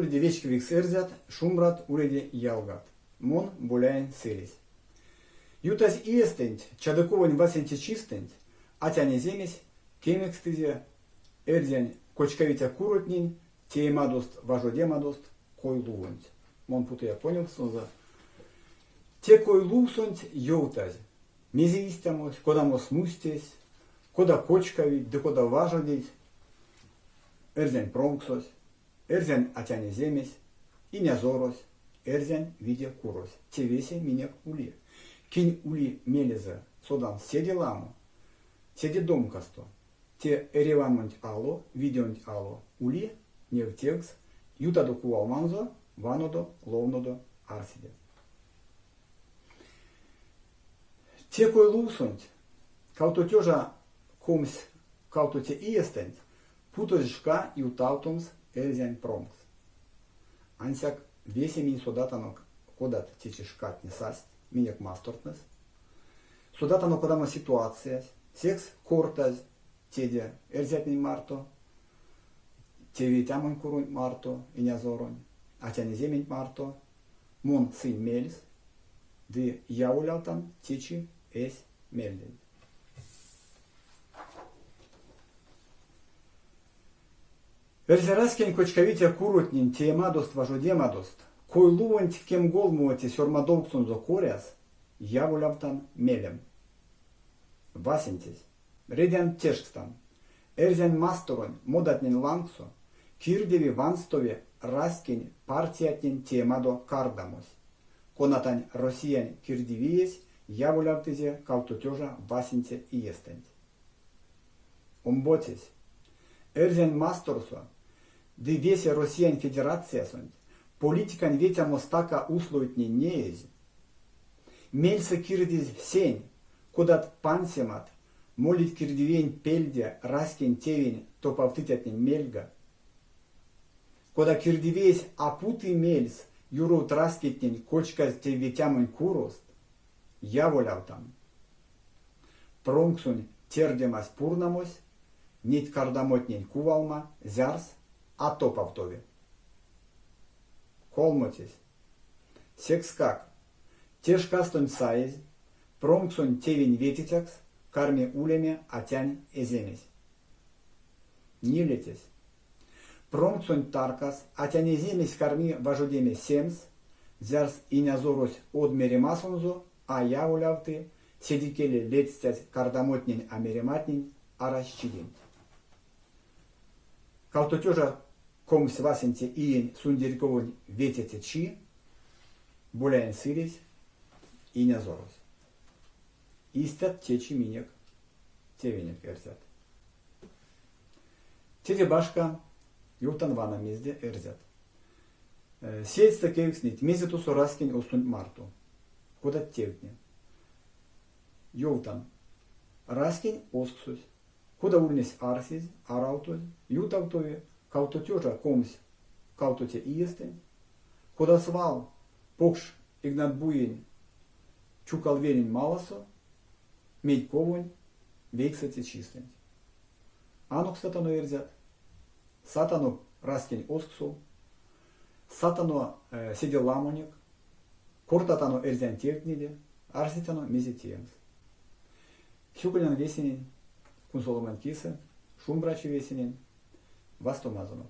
уледи вечкевик эрзят, шумрат уледи ялгат. Мон буляйн сырись. Ютаз иестент, чадыковань васенти чистент, атяне земесь, кемекстызе, эрзянь кочкавитя куротнин, теемадост важодемадост, кой лувонть. Мон путы я понял, сонза. Те кой лувсонть йоутаз. Мезиистамось, кодамос мустесь, кода кочкавить, да кода важодить, эрзянь промксось, эрзянь атяне земесь, и нязорось, эрзянь виде курось. Те весе минек ули. Кинь ули мелеза, содан седи ламу, седи дом касто. Те эреванмонть ало, видеонть ало, ули, невтекс, ютадо куалманзо, ванодо, ловнодо, арсиде. Те кой лусонть, кауто тежа комс, кауто те иестент, путозшка и уталтумс эрзянь промкс. Ансяк весе мин содатанок кодат течешкат не састь, минек мастортнес. Содатано кодама ситуация, секс кортаз, теде эрзят мин марто, те тямон курунь марто и нязоронь, а тяне земень марто, мон сын мельс, ды яулятан течи эс мельден. Эрзераскен кочкавитя курутнин теемадост важодемадост, кой лувонть кем голмуати сёрмадолксун зо коряс, явулявтан мелем. Васентись, редян тешкстан, эрзян масторонь модатнин лангсо, кирдеви ванстове раскень партиятнин теемадо кардамос. Конатань россиян кирдивиес, явулявтызе калтутежа васенте иестент. Омботись, эрзян масторсо, ды весе россиян федерация сонть, политикан ветя мостака условитни неези. Мельса кирдиз сень, кодат пансемат, молит кирдивень пельде, раскень тевень, то повтытятнин мельга. Кода кирдивейс апуты мельс, юрут раскетнин, кочка те ветямын курост, яволявтан. Промксунь тердемас пурнамось, нить кардамотнин кувалма, зярс, а то повтове. Колмотись. Секскак. Теж кастонь саез, промксонь тевень ветитякс, карме улеме атянь эземесь. Не летесь. Промксонь таркас, атянь эземесь карми важодеме семс, зярс и нязорось одмере масонзо, а яулявты, седикеле летстять кардамотнин амерематнин, а расчидин. Калтотежа комс васенте иень сундерковонь ветете чи, буляйн сырись и нязорось. Истят течи минек, тевенек эрзят. Теде башка юлтан вана мезде эрзят. Сеется кевикснить, мезету сораскин устунь марту. Куда тевкне. Юлтан. Раскин осксусь. Куда урнесь арсиз, араутоз, ютавтове, каутотежа комс, каутоте иестен. Куда свал, покш игнат буень, чукал верень малосо, медь ковонь, вейксате чистен. Анук сатану эрзят, сатану раскин осксу, сатану сидел ламоник, кортатану эрзян тевкниде, арситану мезетиемс. Сюкулян весенин, кунсоломан киса, шумбрачи весенин, вастомазонок.